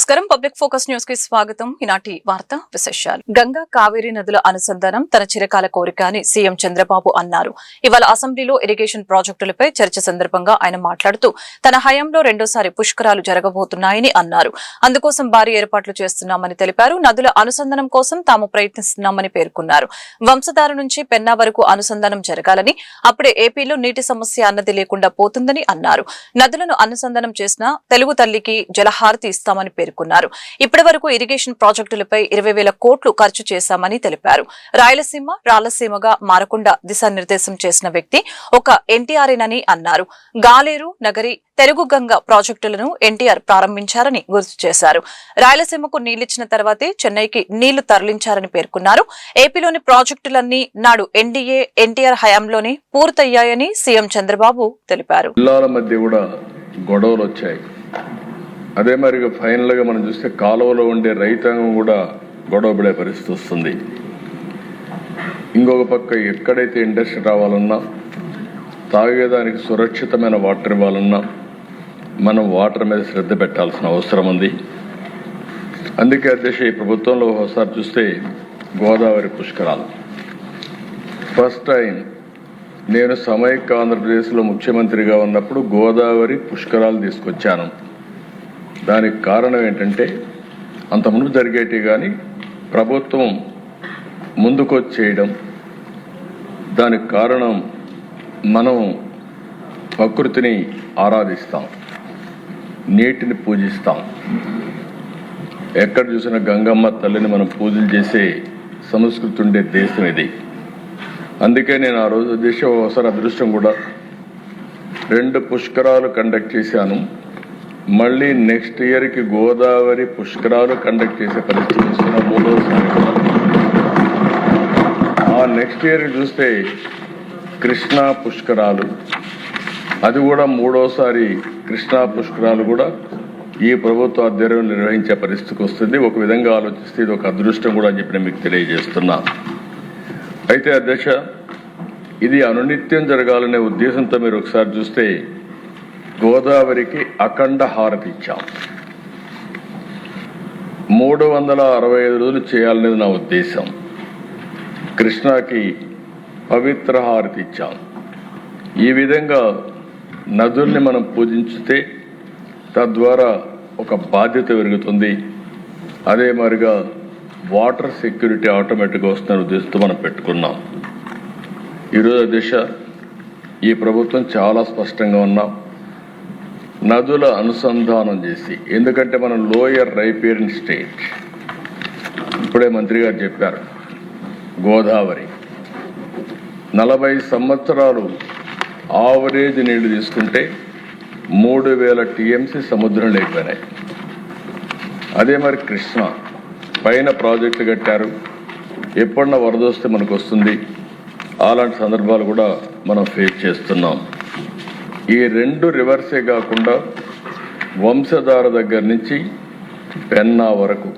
నమస్కారం. Public focus news కి స్వాగతం. ఈనాటి వార్త విశేషాలు. గంగా కావేరీ నదుల అనుసంధానం తన చిరకాల కోరిక అని సీఎం చంద్రబాబు అన్నారు. ఇవాళ అసెంబ్లీలో ఇరిగేషన్ ప్రాజెక్టులపై చర్చ సందర్భంగా ఆయన మాట్లాడుతూ తన హయాంలో రెండోసారి పుష్కరాలు జరగబోతున్నాయని అన్నారు. అందుకోసం భారీ ఏర్పాట్లు చేస్తున్నామని తెలిపారు. నదుల అనుసంధానం కోసం తాము ప్రయత్నిస్తున్నామని పేర్కొన్నారు. వంశధార నుంచి పెన్నా వరకు అనుసంధానం జరగాలని, అప్పుడే ఏపీలో నీటి సమస్య అన్నది లేకుండా పోతుందని అన్నారు. నదులను అనుసంధానం చేసిన తెలుగు తల్లికి జలహారతి ఇస్తామని పేర్కొన్నారు. ఇప్పటి వరకు ఇరిగేషన్ ప్రాజెక్టులపై 20,000 కోట్లు ఖర్చు చేశామని తెలిపారు. రాయలసీమ రాళ్లసీమగా మారకుండా దిశానిర్దేశం చేసిన వ్యక్తి ఒక ఎన్టీఆర్ఏనని అన్నారు. గాలేరు నగరి తెలుగు గంగ ప్రాజెక్టులను ఎన్టీఆర్ ప్రారంభించారని గుర్తు చేశారు. రాయలసీమకు నీళ్లిచ్చిన తర్వాతే చెన్నైకి నీళ్లు తరలించారని పేర్కొన్నారు. ఏపీలోని ప్రాజెక్టులన్నీ నాడు ఎన్డీఏ ఎన్టీఆర్ హయాంలోనే పూర్తయ్యాయని సీఎం చంద్రబాబు తెలిపారు. జిల్లాల మధ్య కూడా గొడవలు వచ్చాయి. అదే మరి ఫైనల్ గా మనం చూస్తే కాలువలో ఉండే రైతాంగం కూడా గొడవ పడే పరిస్థితి వస్తుంది. ఇంకొక పక్క ఎక్కడైతే ఇండస్ట్రీ రావాలన్నా, తాగేదానికి సురక్షితమైన వాటర్ ఇవ్వాలన్నా మనం వాటర్ మీద శ్రద్ధ పెట్టాల్సిన అవసరం ఉంది. అందుకే అధ్యక్ష ఈ ప్రభుత్వంలో ఒకసారి చూస్తే గోదావరి పుష్కరాలు ఫస్ట్ టైం నేను సమైక్య ఆంధ్రప్రదేశ్లో ముఖ్యమంత్రిగా ఉన్నప్పుడు గోదావరి పుష్కరాలు తీసుకొచ్చాను. దానికి కారణం ఏంటంటే అంతకుముందు జరిగేటి కానీ ప్రభుత్వం ముందుకొచ్చి చేయడం. దానికి కారణం మనం ప్రకృతిని ఆరాధిస్తాం, నీటిని పూజిస్తాం. ఎక్కడ చూసినా గంగమ్మ తల్లిని మనం పూజలు చేసే సంస్కృతి ఉండే దేశం ఇది. అందుకే నేను ఆ రోజు దేశం ఒకసారి అదృష్టం కూడా 2 పుష్కరాలు కండక్ట్ చేశాను. మళ్ళీ నెక్స్ట్ ఇయర్కి గోదావరి పుష్కరాలు కండక్ట్ చేసే పరిస్థితి వస్తున్న 3వసారి. ఆ నెక్స్ట్ ఇయర్ చూస్తే కృష్ణా పుష్కరాలు, అది కూడా 3వసారి కృష్ణా పుష్కరాలు కూడా ఈ ప్రభుత్వ ఆధ్వర్యంలో నిర్వహించే పరిస్థితికి వస్తుంది. ఒక విధంగా ఆలోచిస్తే ఇది ఒక అదృష్టం కూడా అని చెప్పి మీకు తెలియజేస్తున్నా. అయితే అధ్యక్ష ఇది అనునిత్యం జరగాలనే ఉద్దేశంతో మీరు ఒకసారి చూస్తే గోదావరికి అఖండ హారతి ఇచ్చాం. 365 రోజులు చేయాలనేది నా ఉద్దేశం. కృష్ణాకి పవిత్ర హారతి ఇచ్చాం. ఈ విధంగా నదుల్ని మనం పూజించితే తద్వారా ఒక బాధ్యత పెరుగుతుంది. అదే మరిగా వాటర్ సెక్యూరిటీ ఆటోమేటిక్గా వస్తున్న ఉద్దేశంతో మనం పెట్టుకున్నాం. ఈరోజు దిశ ఈ ప్రభుత్వం చాలా స్పష్టంగా ఉన్నాం. నదుల అనుసంధానం చేసి, ఎందుకంటే మనం లోయర్ రైపేరియన్ స్టేట్, ఇప్పుడే మంత్రి గారు చెప్పారు, గోదావరి 40 సంవత్సరాలు ఆవరేజ్ నీళ్లు తీసుకుంటే 3,000 టీఎంసీ సముద్రం లేకపోయినాయి. అదే మరి కృష్ణ పైన ప్రాజెక్టు కట్టారు, ఎప్పుడన్నా వరద వస్తే మనకు వస్తుంది. అలాంటి సందర్భాలు కూడా మనం ఫేస్ చేస్తున్నాం. ఈ 2 రివర్సే కాకుండా వంశధార దగ్గర నుంచి పెన్నా వరకు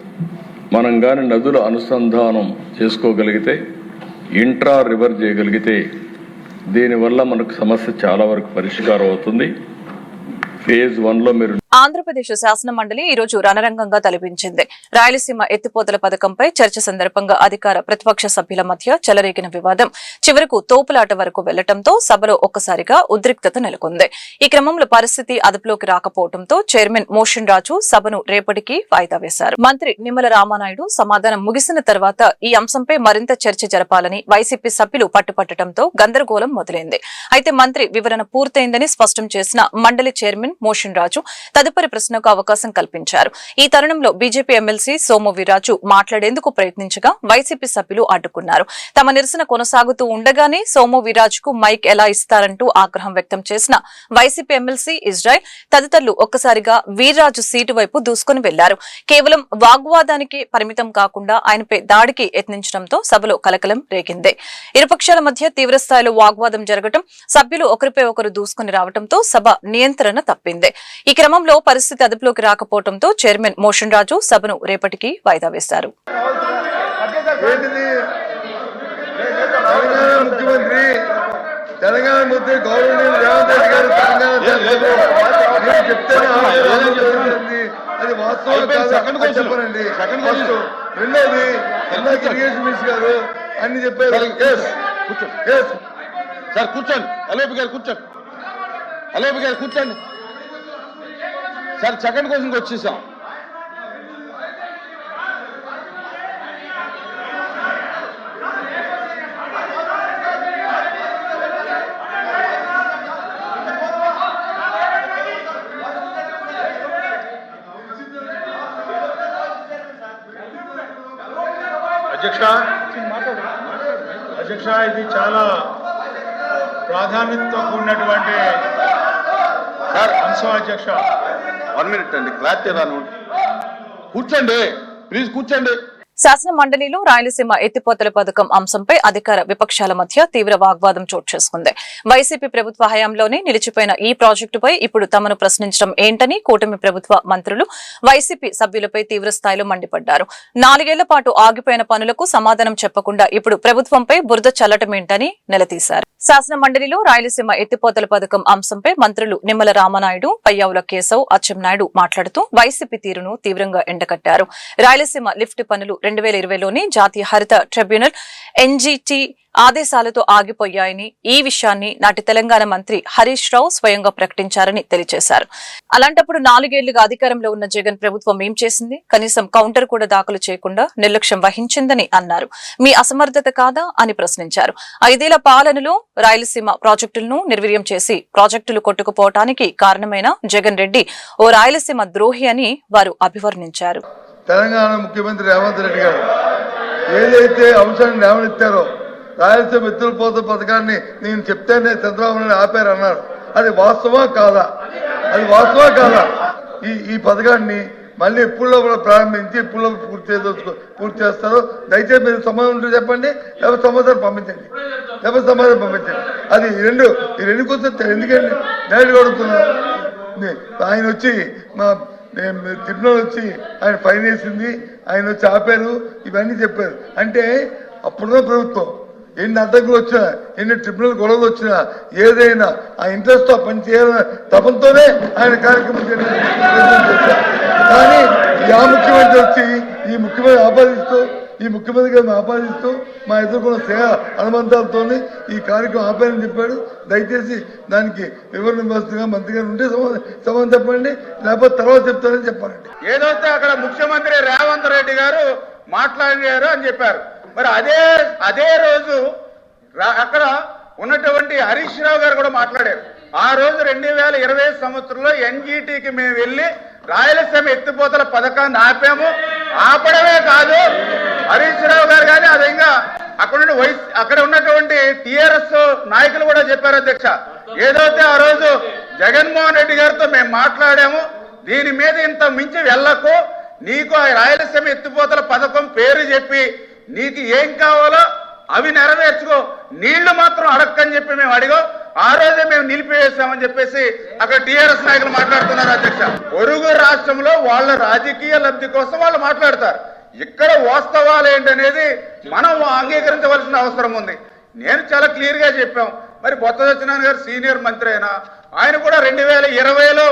మనం కానీ నదుల అనుసంధానం చేసుకోగలిగితే, ఇంట్రా రివర్ చేయగలిగితే దీనివల్ల మనకు సమస్య చాలా వరకు పరిష్కారం అవుతుంది. ఫేజ్ 1లో మీరు ఆంధ్రప్రదేశ్ శాసన మండలి ఈ రోజు రణరంగంగా తలపించింది. రాయలసీమ ఎత్తిపోతల పథకంపై చర్చ సందర్భంగా అధికార ప్రతిపక్ష సభ్యుల మధ్య చెలరేగిన వివాదం చివరకు తోపులాట వరకు వెళ్లడంతో సభలో ఒక్కసారిగా ఉద్రిక్తత నెలకొంది. ఈ క్రమంలో పరిస్థితి అదుపులోకి రాకపోవడంతో చైర్మన్ మోషన్ రాజు సభను రేపటికి వాయిదా వేశారు. మంత్రి నిమ్మల రామానాయుడు సమాధానం ముగిసిన తర్వాత ఈ అంశంపై మరింత చర్చ జరపాలని వైసీపీ సభ్యులు పట్టుపట్టడంతో గందరగోళం మొదలైంది. అయితే మంత్రి వివరణ పూర్తయిందని స్పష్టం చేసిన మండలి చైర్మన్ మోషన్ రాజు తదుపరి ప్రశ్నకు అవకాశం కల్పించారు. ఈ తరుణంలో బీజేపీ ఎమ్మెల్సీ సోము వీర్రాజు మాట్లాడేందుకు ప్రయత్నించగా వైసీపీ సభ్యులు అడ్డుకున్నారు. తమ నిరసన కొనసాగుతూ ఉండగానే సోము వీర్రాజుకు మైక్ ఎలా ఇస్తారంటూ ఆగ్రహం వ్యక్తం చేసిన వైసీపీ ఎమ్మెల్సీ ఇజ్రాయెల్ తదితరులు ఒక్కసారిగా వీర్రాజు సీటు వైపు దూసుకుని వెళ్లారు. కేవలం వాగ్వాదానికి పరిమితం కాకుండా ఆయనపై దాడికి యత్నించడంతో సభలో కలకలం రేగింది. ఇరుపక్షాల మధ్య తీవ్రస్థాయిలో వాగ్వాదం జరగడం, సభ్యులు ఒకరిపై ఒకరు దూసుకుని రావడంతో సభ నియంత్రణ తప్పింది. ఈ క్రమంలో పరిస్థితి అదుపులోకి రాకపోవడంతో చైర్మన్ మోషన్ రాజు సభను రేపటికి వాయిదా వేశారు. తెలంగాణ ముఖ్యమంత్రి గవర్నమెంట్ రేవంత్ రెడ్డి గారు తెలంగాణ అది వాస్తవం చెప్పారండి. రెండోది ఇరిగేషన్ మినిస్టర్ గారు అన్ని చెప్పారు. సార్ కూర్చోండి, అలేపి గారు కూర్చోండి, అలేపి గారు కూర్చోండి సార్. సెకండ్ క్వశ్చన్కి వచ్చేసాం. అధ్యక్ష, ఇది చాలా ప్రాధాన్యతతో కూడినటువంటి అంశం అధ్యక్ష. 1 minute అండి, క్లారిటీ రాను. కూర్చోండి ప్లీజ్, కూర్చోండి. శాసన మండలిలో రాయలసీమ ఎత్తిపోతల పథకం అంశంపై అధికార విపక్షాల మధ్య తీవ్ర వాగ్వాదం చోటు చేసుకుంది. వైసీపీ ప్రభుత్వ హయాంలోనే నిలిచిపోయిన ఈ ప్రాజెక్టుపై ఇప్పుడు తమను ప్రశ్నించడం ఏంటని కూటమి ప్రభుత్వ మంత్రులు వైసీపీ సభ్యులపై తీవ్ర స్థాయిలో మండిపడ్డారు. 4 ఏళ్ల పాటు ఆగిపోయిన పనులకు సమాధానం చెప్పకుండా ఇప్పుడు ప్రభుత్వంపై బురద చల్లటమేంటని నిలదీశారు. శాసన మండలిలో రాయలసీమ ఎత్తిపోతల పథకం అంశంపై మంత్రులు నిమ్మల రామనాయుడు, పయ్యావుల కేశవ్, అచ్చెన్నాయుడు మాట్లాడుతూ వైసీపీ తీరును తీవ్రంగా ఎండకట్టారు. రాయలసీమ లిఫ్ట్ పనులు 2020లోనే జాతీయ హరిత ట్రిబ్యునల్ ఎన్జీటీ ఆదేశాలతో ఆగిపోయాయని, ఈ విషయాన్ని నాటి తెలంగాణ మంత్రి హరీష్ రావు స్వయంగా ప్రకటించారని తెలియజేశారు. అలాంటప్పుడు 4 ఏళ్లుగా అధికారంలో ఉన్న జగన్ ప్రభుత్వం ఏం చేసింది? కనీసం కౌంటర్ కూడా దాఖలు చేయకుండా నిర్లక్ష్యం వహించిందని అన్నారు. మీ అసమర్థత కాదా అని ప్రశ్నించారు. 5 ఏళ్ల పాలనలో రాయలసీమ ప్రాజెక్టులను నిర్వీర్యం చేసి ప్రాజెక్టులు కొట్టుకుపోవటానికి కారణమైన జగన్ రెడ్డి ఓ రాయలసీమ ద్రోహి అని వారు అభివర్ణించారు. తెలంగాణ ముఖ్యమంత్రి రేవంత్ రెడ్డి గారు ఏదైతే అంశాన్ని లేవనెత్తారో, రాయలసీమ ఎత్తిపోతల పథకాన్ని నేను చెప్తేనే చంద్రబాబు నాయుడు ఆపారన్నారు. అది వాస్తవా కాదా? అది వాస్తవా కాదా? ఈ పథకాన్ని మళ్ళీ ఎప్పుడులో ప్రారంభించి ఎప్పుడులో పూర్తి చేస్తారో దయచేసి మీరు సమాధానం ఉంటే చెప్పండి, లేకపోతే సమాధానం పంపించండి. అది ఈ రెండు కొంచెం ఎందుకండి డైరెక్ట్గా అడుగుతున్నారు. ఆయన వచ్చి ట్రిబ్యునల్ వచ్చి ఆయన ఫైన్ వేసింది, ఆయన వచ్చి ఆపారు, ఇవన్నీ చెప్పారు. అంటే అప్పుడున్న ప్రభుత్వం ఎన్ని అడ్డంకులు వచ్చినా, ఎన్ని ట్రిబ్యునల్ గొడవలు వచ్చినా, ఏదైనా ఆ ఇంట్రెస్ట్ పని చేయాలన్న తపంతోనే ఆయన కార్యక్రమం చేశారు. కానీ ముఖ్యమంత్రి వచ్చి ఈ ముఖ్యమంత్రి గారిని ఆపాదిస్తూ మా ఎదుర్కొన్న సేవ అనుబంధాలతో ఈ కార్యక్రమం ఆపాలని చెప్పాడు. దయచేసి దానికి వివరణ ఇవ్వాల్సిందిగా మంత్రి గారు ఉంటే సమాధానం చెప్పండి, లేకపోతే తర్వాత చెప్తారని చెప్పాలండి. ఏదైతే అక్కడ ముఖ్యమంత్రి రేవంత్ రెడ్డి గారు మాట్లాడారు అని చెప్పారు. మరి అదే రోజు అక్కడ ఉన్నటువంటి హరీష్ రావు గారు కూడా మాట్లాడారు. ఆ రోజు 2020 సంవత్సరంలో ఎన్జీటీకి మేము వెళ్లి రాయలసీమ ఎత్తిపోతల పథకాన్ని ఆపాము. ఆపడమే కాదు, హరీష్ రావు గారు కానీ అదేగా అక్కడ ఉన్నటువంటి టిఆర్ఎస్ నాయకులు కూడా చెప్పారు. అధ్యక్ష, ఏదైతే ఆ రోజు జగన్మోహన్ రెడ్డి గారితో మేము మాట్లాడాము, దీని మీద ఇంత మించి వెళ్ళకు, నీకు ఆ రాయలసీమ ఎత్తిపోతల పథకం పేరు చెప్పి నీకు ఏం కావాలో అవి నెరవేర్చుకో, నీళ్లు మాత్రం అడక్కని చెప్పి మేము అడిగాం. ఆ రోజే మేము నిలిపివేశామని చెప్పేసి అక్కడ టీఆర్ఎస్ నాయకులు మాట్లాడుతున్నారు. అధ్యక్ష, పొరుగు రాష్ట్రంలో వాళ్ళ రాజకీయ లబ్ధి కోసం వాళ్ళు మాట్లాడతారు. ఇక్కడ వాస్తవాలు ఏంటనేది మనం అంగీకరించవలసిన అవసరం ఉంది. నేను చాలా క్లియర్ గా చెప్పాం. మరి బొత్స సత్యనారాయణ గారు సీనియర్ మంత్రి అయినా ఆయన కూడా 2020లో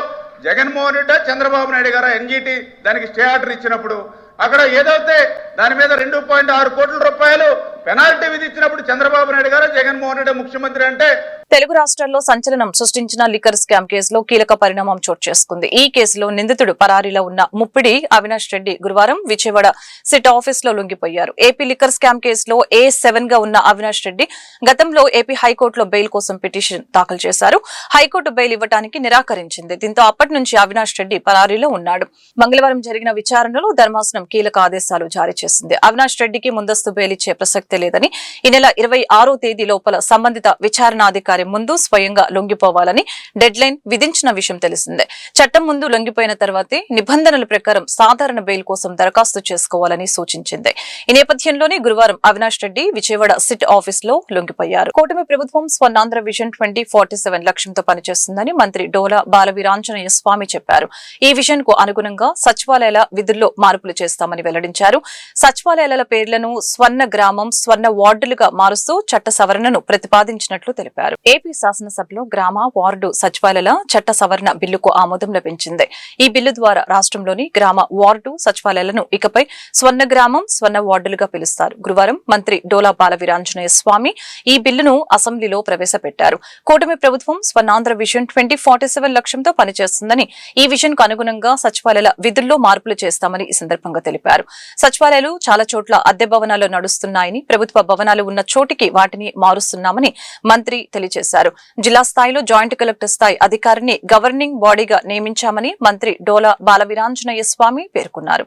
జగన్మోహన్ రెడ్డి, చంద్రబాబు నాయుడు గారు ఎన్జీటీ దానికి స్టే ఆర్డర్ ఇచ్చినప్పుడు అక్కడ ఏదైతే దాని మీద 2.6 కోట్ల రూపాయలు పెనాల్టీ విధించినప్పుడు చంద్రబాబు నాయుడు గారు, జగన్మోహన్ రెడ్డి ముఖ్యమంత్రి అంటే తెలుగు రాష్ట్రాల్లో సంచలనం సృష్టించిన లిక్కర్ స్కామ్ కేసులో కీలక పరిణామం చోటు చేసుకుంది. ఈ కేసులో నిందితుడు పరారీలో ఉన్న ముప్పిడి అవినాష్ రెడ్డి గురువారం విజయవాడ సిట్ ఆఫీస్ లో లొంగిపోయారు. ఏపీ లిక్కర్ స్కామ్ కేసులో A7 గా ఉన్న అవినాష్ రెడ్డి గతంలో ఏపీ హైకోర్టులో బెయిల్ కోసం పిటిషన్ దాఖలు చేశారు. హైకోర్టు బెయిల్ ఇవ్వడానికి నిరాకరించింది. దీంతో అప్పటి నుంచి అవినాష్ రెడ్డి పరారీలో ఉన్నాడు. మంగళవారం జరిగిన విచారణలో ధర్మాసనం కీలక ఆదేశాలు జారీ చేసింది. అవినాష్ రెడ్డికి ముందస్తు బెయిల్ ఇచ్చే ప్రసక్తే లేదని, ఈ నెల 26వ తేదీ లోపల సంబంధిత విచారణాధికారి ముందు స్వయంగా లొంగిపోవాలని డెడ్ లైన్ విధించిన విషయం తెలిసిందే. చట్టం ముందు లొంగిపోయిన తర్వాతే నిబంధనల ప్రకారం సాధారణ బెయిల్ కోసం దరఖాస్తు చేసుకోవాలని సూచించింది. ఈ నేపథ్యంలోనే గురువారం అవినాష్ రెడ్డి విజయవాడ సిట్ ఆఫీస్ లో లొంగిపోయారు. కూటమి ప్రభుత్వం స్వర్ణాంధ్ర విజన్ 2047 లక్ష్యంతో పనిచేస్తుందని మంత్రి డోలా బాలవీరాంజనేయ స్వామి చెప్పారు. ఈ విజన్ కు అనుగుణంగా సచివాలయాల విధుల్లో మార్పులు చేస్తామని వెల్లడించారు. సచివాలయాల పేర్లను స్వర్ణ గ్రామం, స్వర్ణ వార్డులుగా మారుస్తూ చట్ట సవరణను ప్రతిపాదించినట్లు తెలిపారు. ఏపీ శాసనసభలో గ్రామ వార్డు సచివాలయాల చట్ట సవరణ బిల్లుకు ఆమోదం లభించింది. ఈ బిల్లు ద్వారా రాష్ట్రంలోని గ్రామ వార్డు సచివాలయాలను ఇకపై స్వర్ణ గ్రామం, స్వర్ణ వార్డులుగా పిలుస్తారు. గురువారం మంత్రి డోలా బాల వీరాంజనేయ స్వామి ఈ బిల్లును అసెంబ్లీలో ప్రవేశపెట్టారు. కూటమి ప్రభుత్వం స్వర్ణాంధ్ర విజన్ 2047 లక్ష్యంతో పనిచేస్తుందని, ఈ విజన్ కు అనుగుణంగా సచివాలయాల విధుల్లో మార్పులు చేస్తామని ఈ సందర్భంగా తెలిపారు. సచివాలయాలు చాలా చోట్ల అద్దె భవనాల్లో నడుస్తున్నాయని, ప్రభుత్వ భవనాలు ఉన్న చోటికి వాటిని మారుస్తున్నామని మంత్రి తెలియజేశారు. జిల్లా స్థాయిలో జాయింట్ కలెక్టర్ స్థాయి అధికారిని గవర్నింగ్ బాడీగా నియమించామని మంత్రి డోలా బాల వీరాంజనేయ స్వామి పేర్కొన్నారు.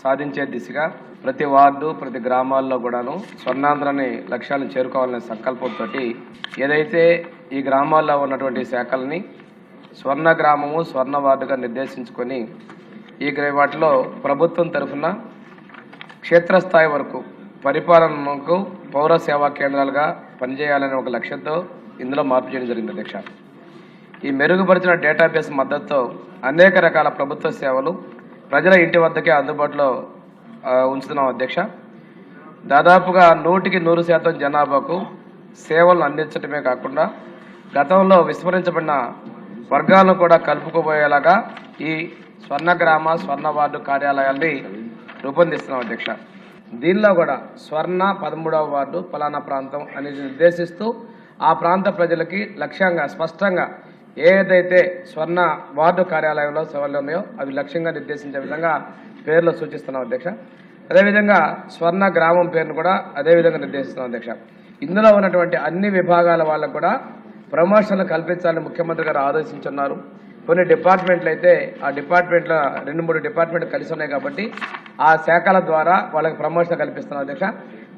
సాధించే దిశగా ప్రతి వార్డు, ప్రతి గ్రామాల్లో కూడాను స్వర్ణాంధ్రని లక్ష్యాలను చేరుకోవాలనే సంకల్పంతో ఏదైతే ఈ గ్రామాల్లో ఉన్నటువంటి శాఖల్ని స్వర్ణ గ్రామము, స్వర్ణ వార్డుగా నిర్దేశించుకొని ఈ వాటిలో ప్రభుత్వం తరఫున క్షేత్రస్థాయి వరకు పరిపాలనకు పౌర సేవా కేంద్రాలుగా పనిచేయాలనే ఒక లక్ష్యంతో ఇందులో మార్పు చేయడం జరిగింది అధ్యక్ష. ఈ మెరుగుపరిచిన డేటాబేస్ మద్దతుతో అనేక రకాల ప్రభుత్వ సేవలు ప్రజల ఇంటి వద్దకే అందుబాటులో ఉంచుతున్నాం అధ్యక్ష. దాదాపుగా 100% జనాభాకు సేవలను అందించడమే కాకుండా గతంలో విస్మరించబడిన వర్గాలను కూడా కలుపుకోబోయేలాగా ఈ స్వర్ణ గ్రామ, స్వర్ణ వార్డు కార్యాలయాల్ని రూపొందిస్తున్నాం అధ్యక్ష. దీనిలో కూడా స్వర్ణ 13వ వార్డు ఫలానా ప్రాంతం అనేది నిర్దేశిస్తూ ఆ ప్రాంత ప్రజలకి లక్ష్యంగా స్పష్టంగా ఏదైతే స్వర్ణ వార్డు కార్యాలయంలో సేవలు ఉన్నాయో అవి లక్ష్యంగా నిర్దేశించే విధంగా పేర్లు సూచిస్తున్నాం అధ్యక్ష. అదేవిధంగా స్వర్ణ గ్రామం పేరును కూడా అదేవిధంగా నిర్దేశిస్తున్నాం అధ్యక్ష. ఇందులో ఉన్నటువంటి అన్ని విభాగాల వాళ్ళకు కూడా ప్రమోషన్లు కల్పించాలని ముఖ్యమంత్రి గారు ఆదేశించున్నారు. కొన్ని డిపార్ట్మెంట్లు అయితే ఆ డిపార్ట్మెంట్లో 2-3 డిపార్ట్మెంట్లు కలిసి ఉన్నాయి కాబట్టి ఆ శాఖల ద్వారా వాళ్ళకి ప్రమోషన్ కల్పిస్తున్నాం అధ్యక్ష.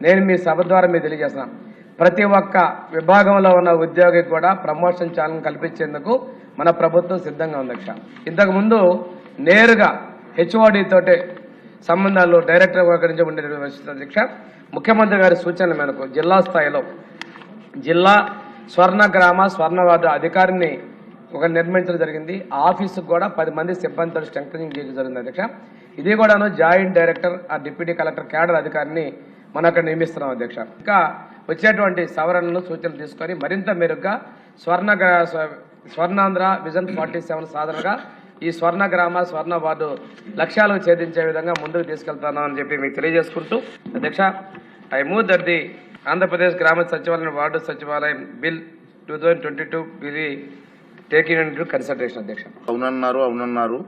నేను మీ సభ ద్వారా మీకు తెలియజేస్తున్నాను, ప్రతి ఒక్క విభాగంలో ఉన్న ఉద్యోగికి కూడా ప్రమోషన్ ఛానల్ కల్పించేందుకు మన ప్రభుత్వం సిద్ధంగా ఉంది అధ్యక్ష. ఇంతకుముందు నేరుగా హెచ్ఓడి తోటే సంబంధాలు డైరెక్టర్ నుంచి ఉండే అధ్యక్ష. ముఖ్యమంత్రి గారి సూచనల మేరకు జిల్లా స్థాయిలో జిల్లా స్వర్ణ గ్రామ, స్వర్ణ వార్డు అధికారిని ఒక నిర్మించడం జరిగింది. ఆఫీసుకు కూడా 10 మంది సిబ్బందితో స్ట్రెంగ్ చేయడం జరిగింది అధ్యక్ష. ఇది కూడాను జాయింట్ డైరెక్టర్, ఆ డిప్యూటీ కలెక్టర్ క్యాడర్ అధికారిని మనం అక్కడ నియమిస్తున్నాం అధ్యక్ష. ఇంకా వచ్చేటువంటి సవరణలు, సూచనలు తీసుకొని మరింత మెరుగ్గా స్వర్ణాంధ్ర విజన్ 47 సాధనగా ఈ స్వర్ణ గ్రామ, స్వర్ణ వార్డు లక్ష్యాలకు ఛేదించే విధంగా ముందుకు తీసుకెళ్తాను అని చెప్పి మీకు తెలియజేసుకుంటూ అధ్యక్ష, I move that the Andhra Pradesh గ్రామ సచివాలయం వార్డు సచివాలయం bill 2022 bill taking into consideration అధ్యక్ష. అవునన్నారు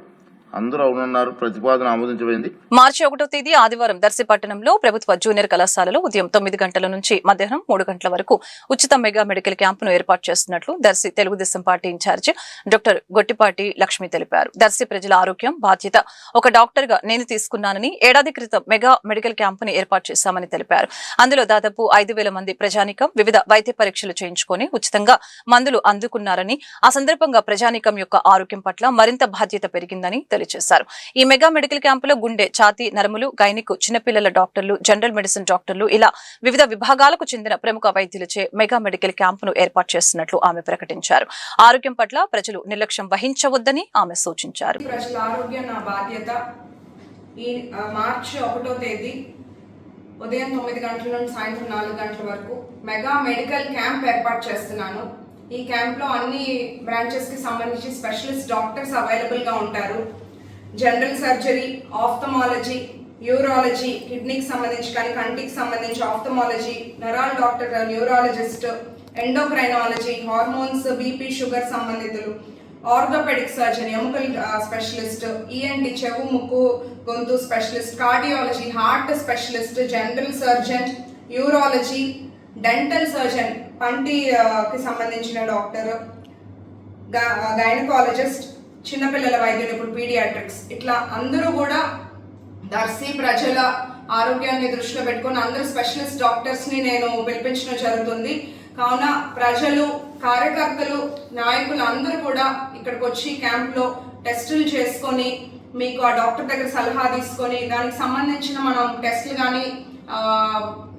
అందరూ అవునన్నారు. ప్రతిపాదన ఆమోదించబడింది. మార్చి 1వ తేదీ ఆదివారం దర్శి పట్టణంలో ప్రభుత్వ జూనియర్ కళాశాలలో ఉదయం 9 గంటల నుంచి మధ్యాహ్నం 3 గంటల వరకు ఉచిత మెగా మెడికల్ క్యాంపును ఏర్పాటు చేస్తున్నట్లు Darsi Telugu Desam party in charge doctor Gottipati Lakshmi తెలిపారు. దర్శి ప్రజల ఆరోగ్యం బాధ్యత ఒక డాక్టర్ గా నేను తీసుకున్నానని ఏడాది క్రితం మెగా మెడికల్ క్యాంపును ఏర్పాటు చేశామని తెలిపారు. అందులో దాదాపు 5,000 మంది ప్రజానికం వివిధ వైద్య పరీక్షలు చేయించుకొని ఉచితంగా మందులు అందుకున్నారని, ఆ సందర్భంగా ప్రజానికం యొక్క ఆరోగ్యం పట్ల మరింత బాధ్యత పెరిగిందని తెలియజేశారు. ఈ మెగా మెడికల్ క్యాంపులో గుండె, ఛాతీ, నరములు, గైనిక్, చిన్నపిల్లల డాక్టర్లు, జనరల్ మెడిసిన్ డాక్టర్లు ఇలా వివిధ విభాగాలకు చెందిన ప్రముఖ వైద్యులచే మెగా మెడికల్ క్యాంపును ఏర్పాటు చేస్తున్నట్లు ఆమె ప్రకటించారు. ఆరోగ్యం పట్ల ప్రజలు నిర్లక్ష్యం వహించవద్దని ఆమె సూచించారు. ప్రజల ఆరోగ్యం నా బాధ్యత. ఈ మార్చి 1వ తేదీ ఉదయం 9 గంటల నుండి సాయంత్రం 4 గంటల వరకు మెగా మెడికల్ క్యాంప్ ఏర్పాటు చేస్తున్నాను. ఈ క్యాంప్లో అన్ని బ్రాంచెస్కి సంబంధించి స్పెషలిస్ట్ డాక్టర్స్ అవైలబుల్గా ఉంటారు. జనరల్ సర్జరీ, ఆఫ్థమాలజీ, యూరాలజీ, కిడ్నీకి సంబంధించి కానీ కంటికి సంబంధించి ఆఫ్థమాలజీ, నరాల్ doctor, neurologist, endocrinology, hormones, BP, sugar సంబంధితులు, ఆర్థోపెడిక్ సర్జన్, ఎముకల స్పెషలిస్ట్, ఈఎన్టీ, చెవు, ముక్కు, గొంతు specialist, cardiology, heart specialist, general surgeon, urology, dental surgeon, పంటికి సంబంధించిన డాక్టర్, గైనకాలజిస్ట్, చిన్నపిల్లల వైద్యులు, ఇప్పుడు పీడియాట్రిక్స్, ఇట్లా అందరూ కూడా దర్శి ప్రజల ఆరోగ్యాన్ని దృష్టిలో పెట్టుకుని అందరూ స్పెషలిస్ట్ డాక్టర్స్ని నేను పిలిపించడం జరుగుతుంది. కావున ప్రజలు, కార్యకర్తలు, నాయకులు అందరూ కూడా ఇక్కడికి వచ్చి క్యాంప్లో టెస్టులు చేసుకొని మీకు ఆ డాక్టర్ దగ్గర సలహా తీసుకొని దానికి సంబంధించిన మనం టెస్టులు కానీ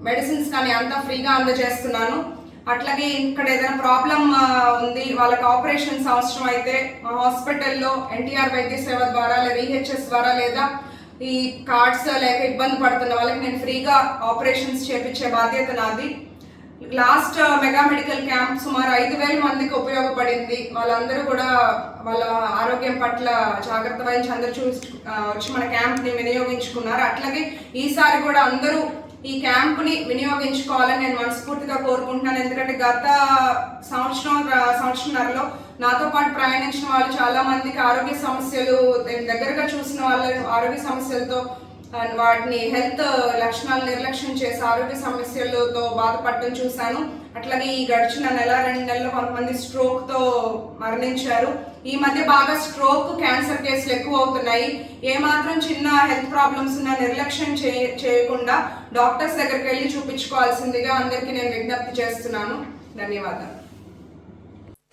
మెడిసిన్స్ కానీ అంతా ఫ్రీగా అందజేస్తున్నాను. అట్లాగే ఇక్కడ ఏదైనా ప్రాబ్లం ఉంది, వాళ్ళకి ఆపరేషన్స్ అవసరం అయితే మా హాస్పిటల్లో ఎన్టీఆర్ వైద్య సేవ ద్వారా లేదా ఈహెచ్ఎస్ ద్వారా లేదా ఈ కార్డ్స్ లేక ఇబ్బంది పడుతున్న వాళ్ళకి నేను ఫ్రీగా ఆపరేషన్స్ చేపించే బాధ్యత నాది. లాస్ట్ మెగా మెడికల్ క్యాంప్ సుమారు 5,000 మందికి ఉపయోగపడింది. వాళ్ళందరూ కూడా వాళ్ళ ఆరోగ్యం పట్ల జాగ్రత్త వహించి అందరూ వచ్చి మన క్యాంప్ని వినియోగించుకున్నారు. అట్లాగే ఈసారి కూడా అందరూ ఈ క్యాంప్ని వినియోగించుకోవాలని నేను మనస్ఫూర్తిగా కోరుకుంటున్నాను. ఎందుకంటే గత సంవత్సరంన్నరలో నాతో పాటు ప్రయాణించిన వాళ్ళు చాలా మందికి ఆరోగ్య సమస్యలు, దగ్గరగా చూసిన వాళ్ళ ఆరోగ్య సమస్యలతో వాటిని హెల్త్ లక్షణాలు నిర్లక్ష్యం చేసి ఆరోగ్య సమస్యలతో బాధపడటం చూశాను. అట్లాగే ఈ గడిచిన 1-2 నెలల్లో కొంతమంది స్ట్రోక్తో మరణించారు. ఈ మధ్య బాగా స్ట్రోక్, క్యాన్సర్ కేసులు ఎక్కువ అవుతున్నాయి. ఏమాత్రం చిన్న హెల్త్ ప్రాబ్లమ్స్ ఉన్నా నిర్లక్ష్యం చేయకుండా డాక్టర్స్ దగ్గరికి వెళ్ళి చూపించుకోవాల్సిందిగా అందరికీ నేను విజ్ఞప్తి చేస్తున్నాను. ధన్యవాదాలు.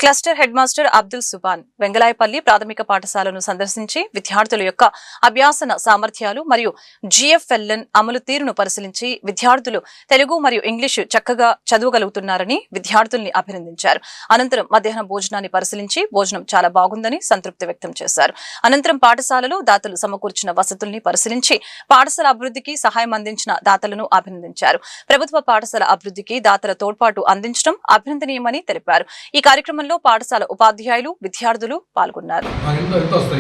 Cluster head master Abdul Subhan Vengalayapalli ప్రాథమిక పాఠశాలను సందర్శించి విద్యార్థుల యొక్క అభ్యాసన సామర్థ్యాలు మరియు జిఎఫ్ఎల్ఎన్ అమలు తీరును పరిశీలించి విద్యార్థులు తెలుగు మరియు ఇంగ్లీషు చక్కగా చదవగలుగుతున్నారని విద్యార్థుల్ని అభినందించారు. అనంతరం మధ్యాహ్నం భోజనాన్ని పరిశీలించి భోజనం చాలా బాగుందని సంతృప్తి వ్యక్తం చేశారు. అనంతరం పాఠశాలలో దాతలు సమకూర్చిన వసతుల్ని పరిశీలించి పాఠశాల అభివృద్ధికి సహాయం అందించిన దాతలను అభినందించారు. ప్రభుత్వ పాఠశాల అభివృద్ధికి దాతల తోడ్పాటు అందించడం అభినందనీయమని తెలిపారు. ఈ కార్యక్రమంలో పాఠశాల ఉపాధ్యాయులు, విద్యార్థులు పాల్గొన్నారు. ₹9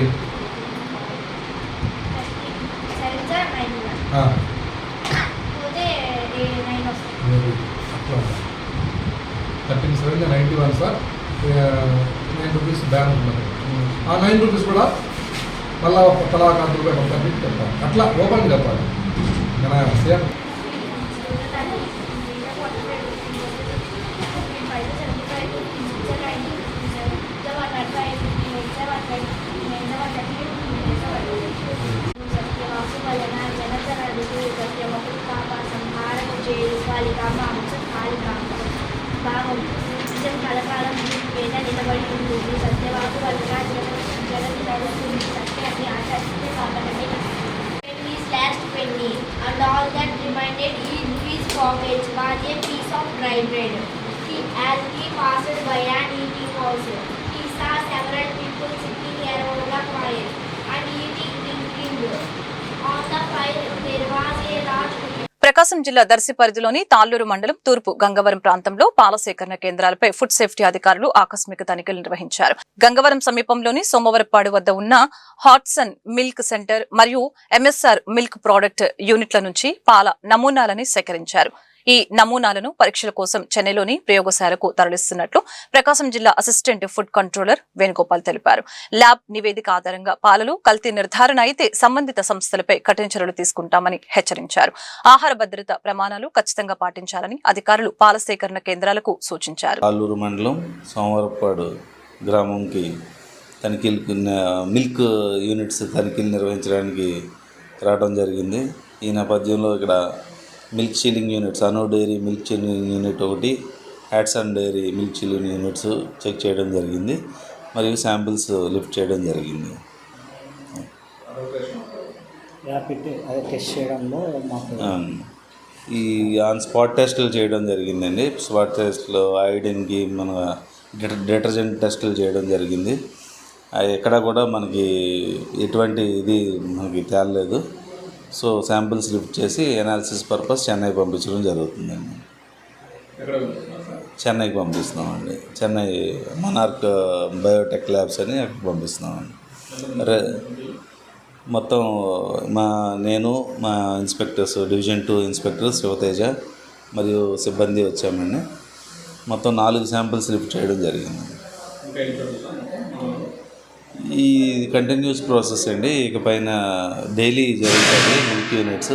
కూడా మళ్ళా కళాకారులు అట్లా ఓపెన్ చెప్పాలి. సేమ్ కలకాలం పేద నిలబడి ఉంటుంది. సత్యవాకు వల్ల జగతి నడుస్తుంది. సత్యాన్ని ఆచరిస్తే కాపాడండి. Penny and all that remained in his pockets was a piece of dry bread. As he passed by an eating house, he saw several people sitting around the fire and eating drinking. On the fire there was a large ప్రకాశం జిల్లా దర్శి పరిధిలోని తాళ్లూరు మండలం తూర్పు గంగవరం ప్రాంతంలో పాల సేకరణ కేంద్రాలపై food safety అధికారులు ఆకస్మిక తనిఖీలు నిర్వహించారు. గంగవరం సమీపంలోని సోమవరపాడు వద్ద ఉన్న హాట్సన్ మిల్క్ సెంటర్ మరియు ఎంఎస్ఆర్ మిల్క్ ప్రోడక్ట్ యూనిట్ల నుంచి పాల నమూనాలని సేకరించారు. ఈ నమూనాలను పరీక్షల కోసం చెన్నైలోని ప్రయోగశాలకు తరలిస్తున్నట్లు ప్రకాశం జిల్లా అసిస్టెంట్ ఫుడ్ కంట్రోలర్ వేణుగోపాల్ తెలిపారు. ల్యాబ్ నివేదిక ఆధారంగా పాలలో కల్తీ నిర్ధారణ అయితే సంబంధిత సంస్థలపై కఠిన చర్యలు తీసుకుంటామని హెచ్చరించారు. ఆహార భద్రత ప్రమాణాలు ఖచ్చితంగా పాటించాలని అధికారులు పాల సేకరణ కేంద్రాలకు సూచించారు. తాళ్లూరు మండలం సోమవరపాడు గ్రామంకి తనిఖీలు మిల్క్ యూనిట్స్ తనిఖీలు నిర్వహించడానికి రావడం జరిగింది. ఈ నేపథ్యంలో ఇక్కడ మిల్క్ చీలింగ్ యూనిట్స్, అనో డైరీ మిల్క్ చీలింగ్ యూనిట్ ఒకటి, Hatsun dairy milk chilling units check చేయడం జరిగింది మరియు శాంపిల్స్ లిఫ్ట్ చేయడం జరిగింది. ఈ ఆన్ స్పాట్ టెస్టులు చేయడం జరిగిందండి. స్పాట్ టెస్టులు ఐడిన్కి మన డిటర్జెంట్ టెస్టులు చేయడం జరిగింది. ఎక్కడ కూడా మనకి ఎటువంటి ఇది మనకి తేలలేదు. సో శాంపిల్స్ లిఫ్ట్ చేసి ఎనాలిసిస్ పర్పస్ చెన్నై పంపించడం జరుగుతుందండి. చెన్నైకి పంపిస్తున్నామండి. చెన్నై మనార్క్ బయోటెక్ ల్యాబ్స్ అని అక్కడ పంపిస్తున్నామండి. మొత్తం నేను మా ఇన్స్పెక్టర్స్, డివిజన్ 2 ఇన్స్పెక్టర్ శివతేజ మరియు సిబ్బంది వచ్చామండి. మొత్తం 4 శాంపిల్స్ లిఫ్ట్ చేయడం జరిగింది. ఈ కంటిన్యూస్ ప్రాసెస్ అండి. ఇకపైన డైలీ జరుగుతుంది మిల్క్ యూనిట్స్.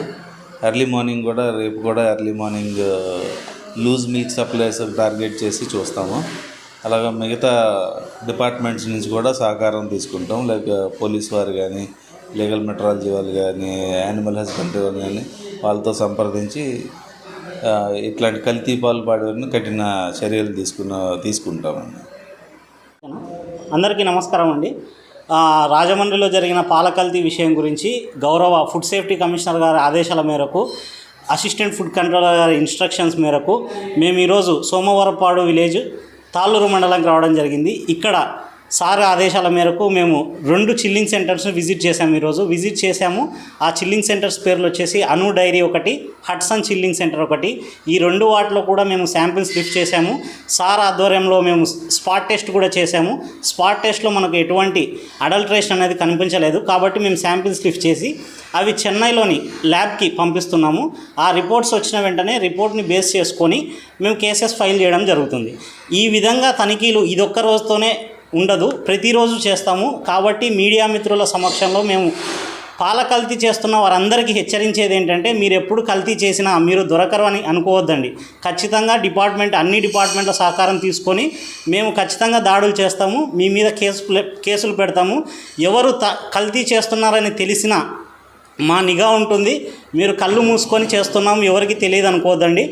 ఎర్లీ మార్నింగ్ కూడా రేపు కూడా early morning loose milk supplies target చేసి చూస్తాము. అలాగా మిగతా డిపార్ట్మెంట్స్ నుంచి కూడా సహకారం తీసుకుంటాం. లైక్ పోలీస్ వారు కానీ, లీగల్ మెట్రాలజీ వాళ్ళు కానీ, యానిమల్ హస్బెండరీ వాళ్ళు కానీ వాళ్ళతో సంప్రదించి ఇట్లాంటి కల్తీ పాల్పడేవారిని కఠిన చర్యలు తీసుకుంటామండి. అందరికీ నమస్కారం అండి. రాజమండ్రిలో జరిగిన పాల కల్తీ విషయం గురించి గౌరవ ఫుడ్ సేఫ్టీ కమిషనర్ గారి ఆదేశాల మేరకు, అసిస్టెంట్ ఫుడ్ కంట్రోలర్ గారి ఇన్స్ట్రక్షన్స్ మేరకు మేము ఈరోజు సోమవరపాడు విలేజ్ తాళ్లూరు మండలంకి రావడం జరిగింది. ఇక్కడ సార్ ఆదేశాల మేరకు మేము 2 చిల్లింగ్ సెంటర్స్ని విజిట్ చేశాము. ఈరోజు విజిట్ చేశాము. ఆ చిల్లింగ్ సెంటర్స్ పేర్లు వచ్చేసి అను డైరీ ఒకటి, హట్సన్ చిల్లింగ్ సెంటర్ ఒకటి. ఈ 2 వాటిలో కూడా మేము శాంపిల్స్ లిఫ్ట్ చేశాము. సార్ ఆధ్వర్యంలో మేము స్పాట్ టెస్ట్ కూడా చేశాము. స్పాట్ టెస్ట్లో మనకు ఎటువంటి అడల్ట్రేషన్ అనేది కనిపించలేదు. కాబట్టి మేము శాంపిల్స్ లిఫ్ట్ చేసి అవి చెన్నైలోని ల్యాబ్కి పంపిస్తున్నాము. ఆ రిపోర్ట్స్ వచ్చిన వెంటనే రిపోర్ట్ని బేస్ చేసుకొని మేము కేసెస్ ఫైల్ చేయడం జరుగుతుంది. ఈ విధంగా తనిఖీలు ఇదొక్క రోజుతోనే ఉండదు, ప్రతిరోజు చేస్తాము. కాబట్టి మీడియా మిత్రుల సమక్షంలో మేము పాల కల్తీ చేస్తున్న వారందరికీ హెచ్చరించేది ఏంటంటే, మీరు ఎప్పుడు కల్తీ చేసినా మీరు దొరకరు అని అనుకోవద్దండి. ఖచ్చితంగా అన్ని డిపార్ట్మెంట్ల సహకారం తీసుకొని మేము ఖచ్చితంగా దాడులు చేస్తాము. మీ మీద కేసులు పెడతాము. ఎవరు కల్తీ చేస్తున్నారని తెలిసినా మా నిఘా ఉంటుంది. మీరు కళ్ళు మూసుకొని చేస్తున్నాం, ఎవరికి తెలియదు అనుకోవద్దండి.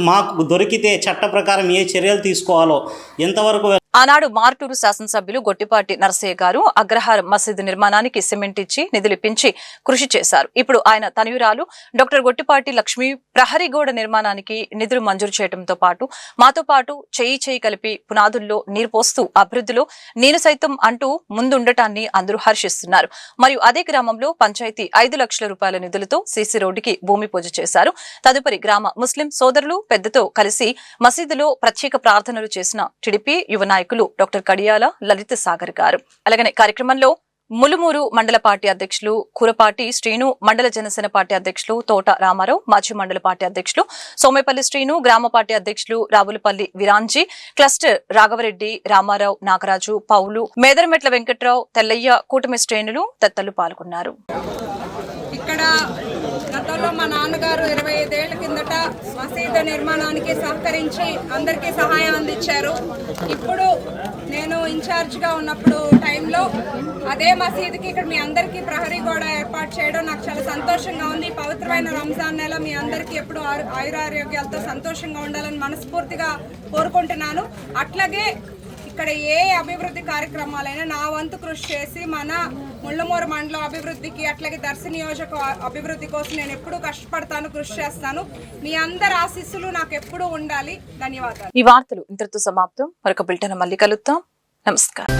మాకు దొరికితే చట్ట ప్రకారం ఏ చర్యలు తీసుకోవాలో ఎంతవరకు. ఆనాడు మార్టూరు శాసనసభ్యులు గొట్టిపాటి నరసయ్య గారు అగ్రహారం మసీదు నిర్మాణానికి సిమెంట్ ఇచ్చి నిధులిప్పించి కృషి చేశారు. ఇప్పుడు ఆయన తనయురాలు డాక్టర్ గొట్టిపాటి లక్ష్మి ప్రహరీ గోడ నిర్మాణానికి నిధులు మంజూరు చేయడంతో పాటు మాతో పాటు చేయి కలిపి పునాదుల్లో నీరు పోస్తూ అభివృద్ధిలో నేను సైతం అంటూ ముందుండటాన్ని అందరూ హర్షిస్తున్నారు. మరియు అదే గ్రామంలో పంచాయతీ 5 లక్షల రూపాయల నిధులతో సీసీ రోడ్డుకి భూమి పూజ చేశారు. తదుపరి గ్రామ ముస్లిం సోదరులు పెద్దతో కలిసి మసీదులో ప్రత్యేక ప్రార్థనలు చేసిన టీడీపీ యువ నాయకులు డాక్టర్ కడియాల లలిత సాగర్ గారు. అలాగనే కార్యక్రమంలో ములుమూరు మండల పార్టీ అధ్యక్షులు కురపాటి శ్రీను, మండల జనసేన పార్టీ అధ్యక్షులు తోట రామారావు, మాజీ మండల పార్టీ అధ్యక్షులు సోమేపల్లి శ్రీను, గ్రామ పార్టీ అధ్యక్షులు రావులపల్లి విరాంజీ, క్లస్టర్ రాఘవరెడ్డి, రామారావు, నాగరాజు, పౌలు, మేదరమెట్ల వెంకట్రావు, తెల్లయ్య, కూటమి శ్రేణులు తదితరులు పాల్గొన్నారు. ఇక్కడ గతంలో మా నాన్నగారు 25 ఏళ్ల కిందట మసీదు నిర్మాణానికి సహకరించి అందరికీ సహాయం అందించారు. ఇప్పుడు నేను ఇన్ఛార్జ్గా ఉన్నప్పుడు టైంలో అదే మసీదుకి ఇక్కడ మీ అందరికీ ప్రహరీ గోడ ఏర్పాటు చేయడం నాకు చాలా సంతోషంగా ఉంది. పవిత్రమైన రంజాన్ నెల మీ అందరికీ ఎప్పుడు ఆయురారోగ్యాలతో సంతోషంగా ఉండాలని మనస్ఫూర్తిగా కోరుకుంటున్నాను. అట్లాగే ఇక్కడ ఏ అభివృద్ధి కార్యక్రమాలైనా నా వంతు కృషి చేసి మన ముళ్ళమూరు మండలం అభివృద్ధికి, అట్లాగే దర్శి నియోజక అభివృద్ధి కోసం నేను ఎప్పుడూ కష్టపడతాను, కృషి చేస్తాను. మీ అందరి ఆశీస్సులు నాకు ఎప్పుడూ ఉండాలి. ధన్యవాదాలు. ఈ వార్తలు ఇంతటితో సమాప్తం. మరొక బులెటిన్ మళ్ళీ కలుద్దాం. నమస్కారం.